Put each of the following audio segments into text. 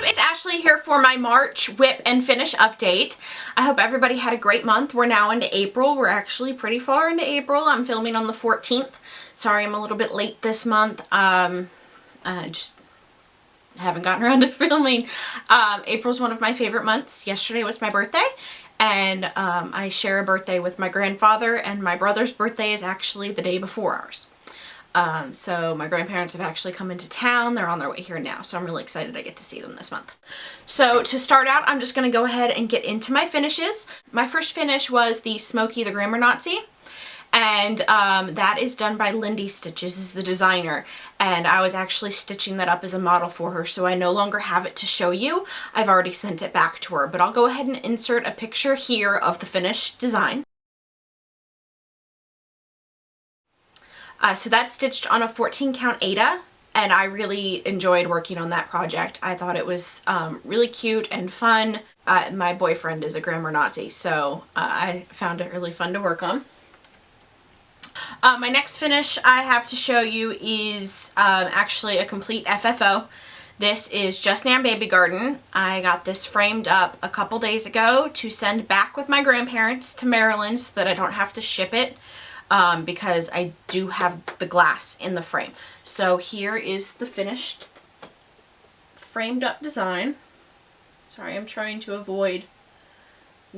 Flosstube, it's Ashley here for my March whip and finish update. I hope everybody had a great month. We're now into April. We're actually pretty far into April. I'm filming on the 14th. Sorry I'm a little bit late this month. I just haven't gotten around to filming. April's one of my favorite months. Yesterday was my birthday, and I share a birthday with my grandfather, and my brother's birthday is actually the day before ours. So my grandparents have actually come into town. They're on their way here now, so I'm really excited I get to see them this month. So to start out, I'm just going to go ahead and get into my finishes. My first finish was the Smokey the Grammar Nazi, and that is done by Lindy Stitches, is the designer, and I was actually stitching that up as a model for her, so I no longer have it to show you. I've already sent it back to her, but I'll go ahead and insert a picture here of the finished design. So that's stitched on a 14 count Aida, and I really enjoyed working on that project. I thought it was really cute and fun. My boyfriend is a grammar Nazi, so I found it really fun to work on. My next finish I have to show you is actually a complete FFO. This is Just Nan Baby Garden. I got this framed up a couple days ago to send back with my grandparents to Maryland so that I don't have to ship it. Because I do have the glass in the frame. So here is the finished framed up design. Sorry, I'm trying to avoid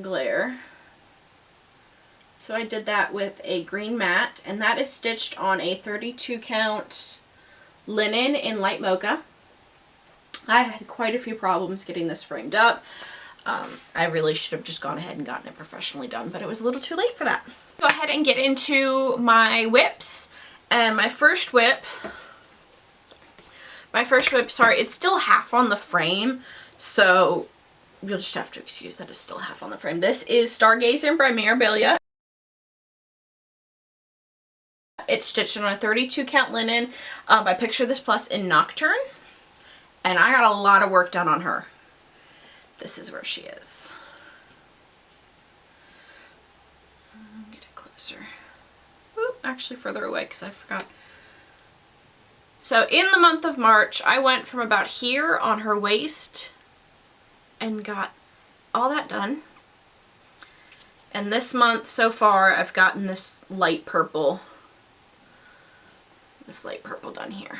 glare. So I did that with a green mat, and that is stitched on a 32 count linen in light mocha. I had quite a few problems getting this framed up. I really should have just gone ahead and gotten it professionally done, but it was a little too late for that. Go ahead and get into my whips, and my first whip, sorry, it's still half on the frame, so you'll just have to excuse that it's still half on the frame. This is Stargazer by Mirabilia. It's stitched on a 32 count linen by Picture This Plus in Nocturne, and I got a lot of work done on her. This is where she is. Get it closer. Ooh, actually further away because I forgot. So in the month of March, I went from about here on her waist and got all that done. And this month so far, I've gotten this light purple done here.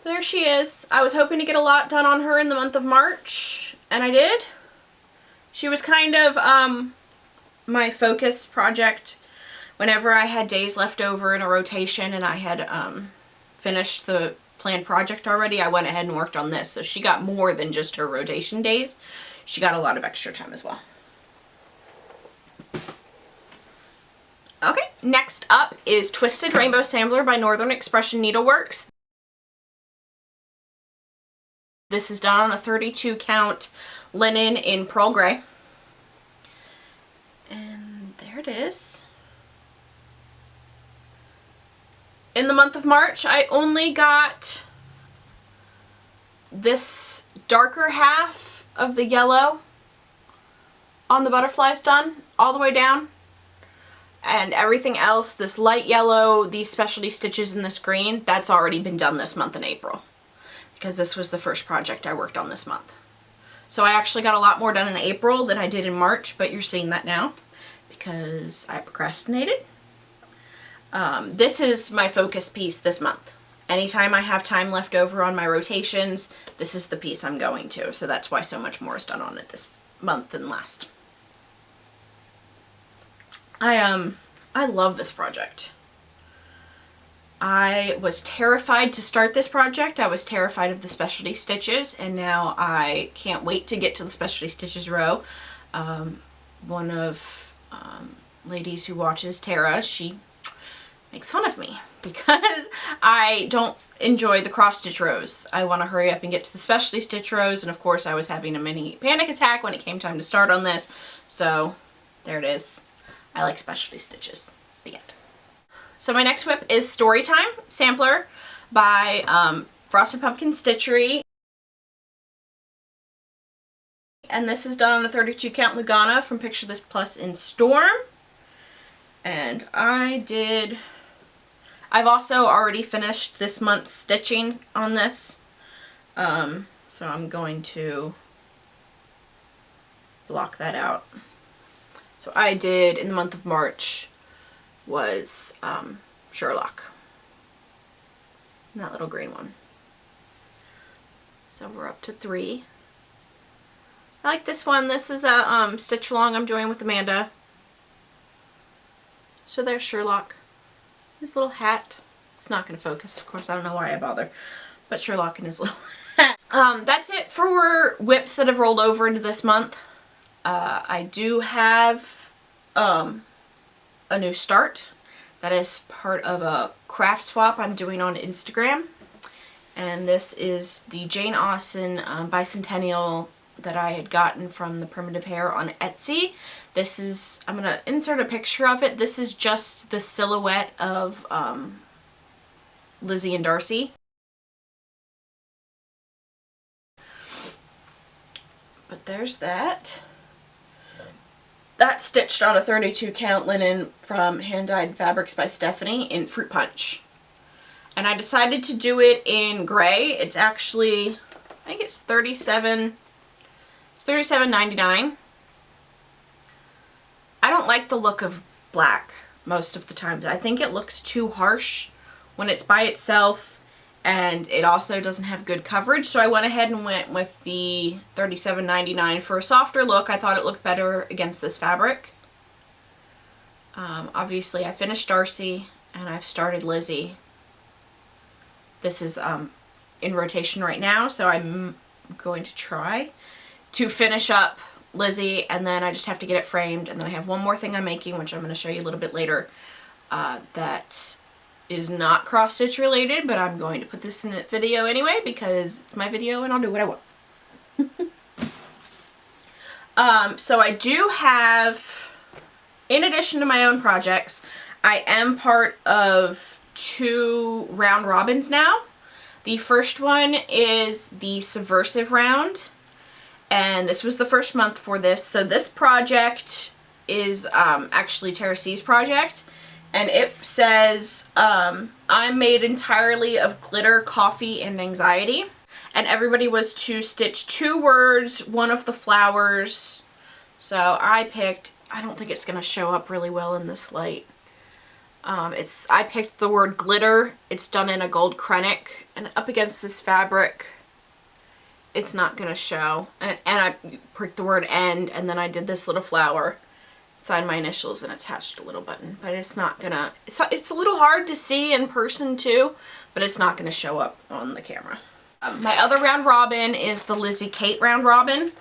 There she is. I was hoping to get a lot done on her in the month of March, and I did. She was kind of my focus project whenever I had days left over in a rotation and I had finished the planned project already. I went ahead and worked on this, so she got more than just her rotation days. She got a lot of extra time as well. Okay, next up is Twisted Rainbow Sampler by Northern Expression Needleworks. This is done on a 32 count linen in Pearl Gray. And there it is. In the month of March, I only got this darker half of the yellow on the butterflies done all the way down. And everything else, this light yellow, these specialty stitches, and this green, that's already been done this month in April, because this was the first project I worked on this month. So I actually got a lot more done in April than I did in March, but you're seeing that now because I procrastinated. This is my focus piece this month. Anytime I have time left over on my rotations, this is the piece I'm going to. So that's why so much more is done on it this month than last. I love this project. I was terrified to start this project. I was terrified of the specialty stitches, and now I can't wait to get to the specialty stitches row. One of ladies who watches, Tara, she makes fun of me because I don't enjoy the cross stitch rows. I want to hurry up and get to the specialty stitch rows, and of course I was having a mini panic attack when it came time to start on this. So there it is. I like specialty stitches. The end. So my next whip is Storytime Sampler by Frosted Pumpkin Stitchery. And this is done on a 32 count Lugana from Picture This Plus in Storm. And I I've also already finished this month's stitching on this. So I'm going to block that out. So I did, in the month of March, was Sherlock. And that little green one. So we're up to 3. I like this one. This is a stitch along I'm doing with Amanda. So there's Sherlock. His little hat. It's not going to focus, of course. I don't know why I bother. But Sherlock and his little hat. That's it for whips that have rolled over into this month. I do have a new start. That is part of a craft swap I'm doing on Instagram. And this is the Jane Austen Bicentennial that I had gotten from the Primitive Hair on Etsy. This is, I'm going to insert a picture of it. This is just the silhouette of Lizzie and Darcy. But there's that. That's stitched on a 32 count linen from Hand Dyed Fabrics by Stephanie in Fruit Punch. And I decided to do it in gray. It's actually, I think it's $37.99. I don't like the look of black most of the time. I think it looks too harsh when it's by itself, and it also doesn't have good coverage, so I went ahead and went with the $37.99 for a softer look. I thought it looked better against this fabric. Obviously I finished Darcy and I've started Lizzie. This is in rotation right now, so I'm going to try to finish up Lizzie, and then I just have to get it framed, and then I have one more thing I'm making, which I'm going to show you a little bit later, that is not cross-stitch related, but I'm going to put this in a video anyway because it's my video and I'll do what I want. So I do have, in addition to my own projects, I am part of 2 round robins now. The first one is the Subversive round, and this was the first month for this. So this project is actually Tara C's project, and it says, I'm made entirely of glitter, coffee, and anxiety. And everybody was to stitch 2 words, one of the flowers. So I picked, I don't think it's going to show up really well in this light. I picked the word glitter. It's done in a gold Krennic, and up against this fabric, it's not going to show. And I picked the word end, and then I did this little flower, signed my initials, and attached a little button. But it's not gonna, it's a little hard to see in person too, but it's not gonna show up on the camera. My other round robin is the Lizzie Kate round robin,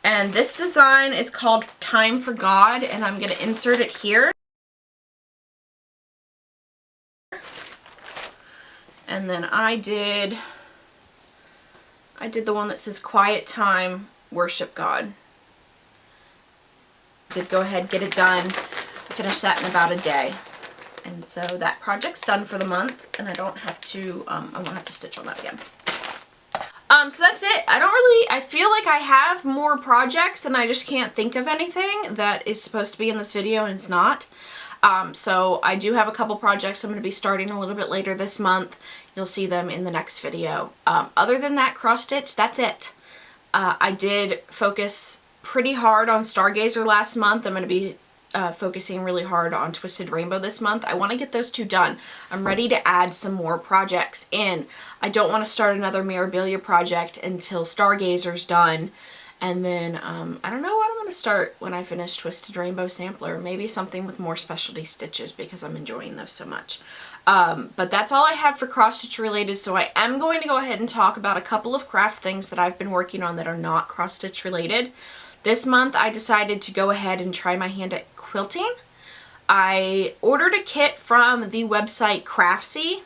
and this design is called Time for God, and I'm gonna insert it here. And then I did the one that says Quiet Time, Worship God. Did go ahead, get it done. I finished that in about a day. And so that project's done for the month, and I don't have to, I won't have to stitch on that again. So that's it. I feel like I have more projects and I just can't think of anything that is supposed to be in this video and it's not. So I do have a couple projects I'm going to be starting a little bit later this month. You'll see them in the next video. Other than that cross stitch, that's it. I did focus pretty hard on Stargazer last month. I'm going to be focusing really hard on Twisted Rainbow this month. I want to get those 2 done. I'm ready to add some more projects in. I don't want to start another Mirabilia project until Stargazer's done. And then I don't know what I'm going to start when I finish Twisted Rainbow Sampler. Maybe something with more specialty stitches because I'm enjoying those so much. But that's all I have for cross stitch related, so I am going to go ahead and talk about a couple of craft things that I've been working on that are not cross stitch related. This month I decided to go ahead and try my hand at quilting. I ordered a kit from the website Craftsy.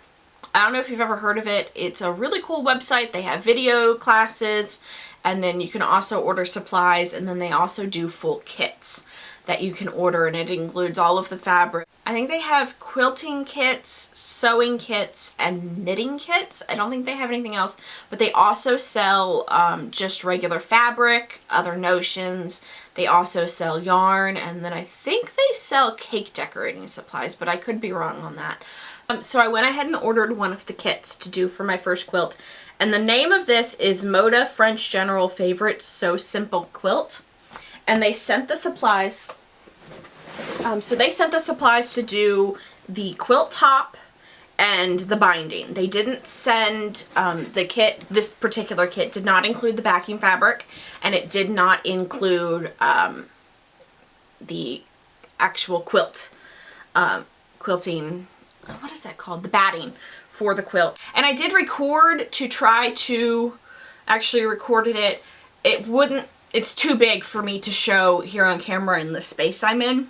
I don't know if you've ever heard of it. It's a really cool website. They have video classes, and then you can also order supplies, and then they also do full kits. that you can order, and it includes all of the fabric. I think they have quilting kits, sewing kits, and knitting kits. I don't think they have anything else, but they also sell just regular fabric, other notions. They also sell yarn, and then I think they sell cake decorating supplies, but I could be wrong on that. So I went ahead and ordered one of the kits to do for my first quilt, and the name of this is Moda French General Favorite So Simple Quilt, and they sent the supplies. So they sent the supplies to do the quilt top and the binding. They didn't send the kit. This particular kit did not include the backing fabric, and it did not include the actual quilting, what is that called? The batting for the quilt. And I did record to try to actually recorded it. It's too big for me to show here on camera in the space I'm in.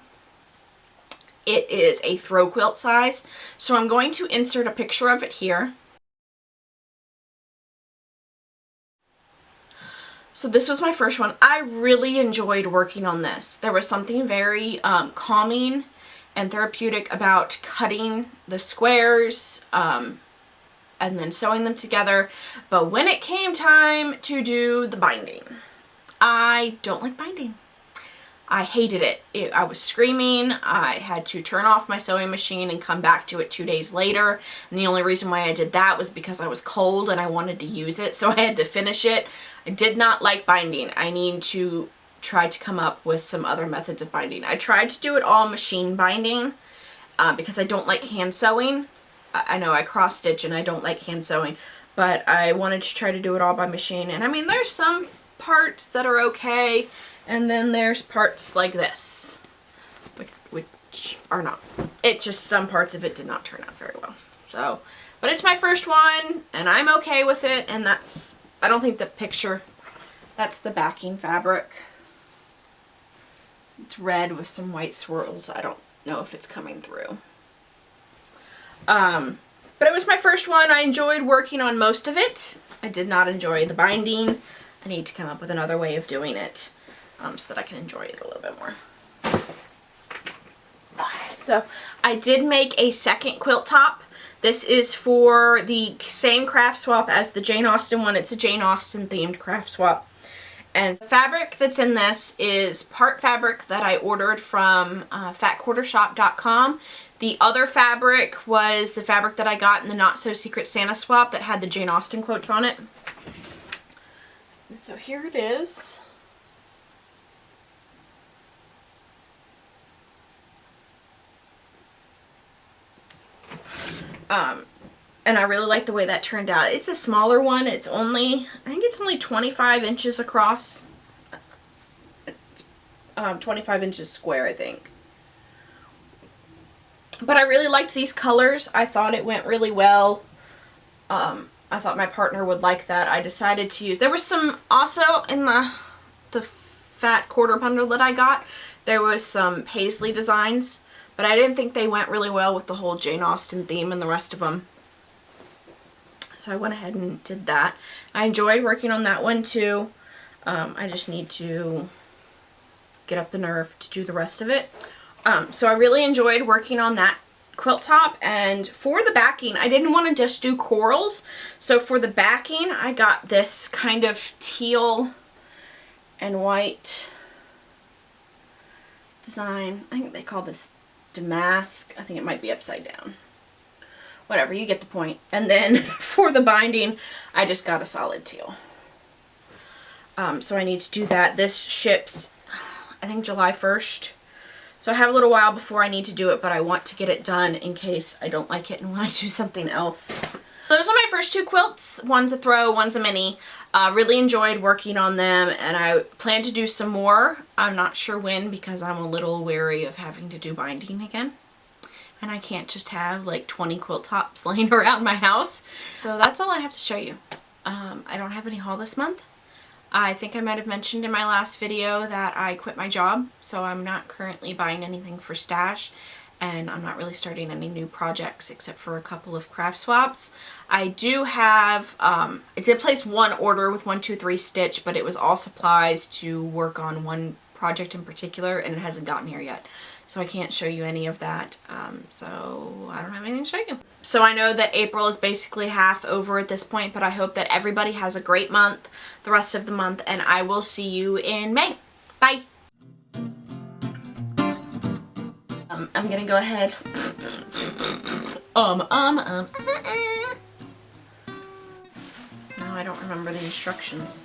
It is a throw quilt size, so I'm going to insert a picture of it here. So this was my first one. I really enjoyed working on this. There was something very calming and therapeutic about cutting the squares and then sewing them together. But when it came time to do the binding, I don't like binding. I hated it. I was screaming. I had to turn off my sewing machine and come back to it 2 days later. And the only reason why I did that was because I was cold and I wanted to use it, so I had to finish it. I did not like binding. I need to try to come up with some other methods of binding. I tried to do it all machine binding because I don't like hand sewing. I know I cross stitch and I don't like hand sewing, but I wanted to try to do it all by machine. And I mean, there's some parts that are okay, and then there's parts like this, which are not. Some parts of it did not turn out very well. So, but it's my first one, and I'm okay with it, and I don't think the picture, that's the backing fabric. It's red with some white swirls. I don't know if it's coming through. But it was my first one. I enjoyed working on most of it. I did not enjoy the binding. I need to come up with another way of doing it so that I can enjoy it a little bit more. So I did make a second quilt top. This is for the same craft swap as the Jane Austen one. It's a Jane Austen themed craft swap. And the fabric that's in this is part fabric that I ordered from fatquartershop.com. The other fabric was the fabric that I got in the Not So Secret Santa swap that had the Jane Austen quotes on it. And so here it is. And I really like the way that turned out. It's a smaller one. It's only, I think it's only 25 inches across. It's 25 inches square, I think. But I really liked these colors. I thought it went really well. I thought my partner would like that. I decided to use, there was some also in the fat quarter bundle that I got. There was some paisley designs, but I didn't think they went really well with the whole Jane Austen theme and the rest of them. So I went ahead and did that. I enjoyed working on that one too. I just need to get up the nerve to do the rest of it. So I really enjoyed working on that quilt top. And for the backing, I didn't want to just do corals. So for the backing, I got this kind of teal and white design. I think they call this damask. I think it might be upside down. Whatever, you get the point. And then for the binding, I just got a solid teal. So I need to do that. This ships, I think, July 1st. So I have a little while before I need to do it, but I want to get it done in case I don't like it and want to do something else. Those are my first two quilts. One's a throw, one's a mini. Really enjoyed working on them, and I plan to do some more. I'm not sure when because I'm a little wary of having to do binding again. And I can't just have like 20 quilt tops laying around my house. So that's all I have to show you. I don't have any haul this month. I think I might have mentioned in my last video that I quit my job, so I'm not currently buying anything for stash, and I'm not really starting any new projects except for a couple of craft swaps. I do have, I did place one order with 123 Stitch, but it was all supplies to work on one project in particular, and it hasn't gotten here yet. So I can't show you any of that. So I don't have anything to show you. So I know that April is basically half over at this point, but I hope that everybody has a great month, the rest of the month, and I will see you in May. Bye. I'm gonna go ahead. Now I don't remember the instructions.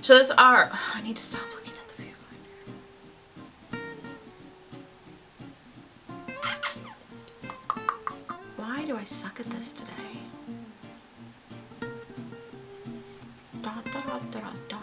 So those are, I need to stop looking at the viewfinder. Why do I suck at this today? Da, da, da, da, da.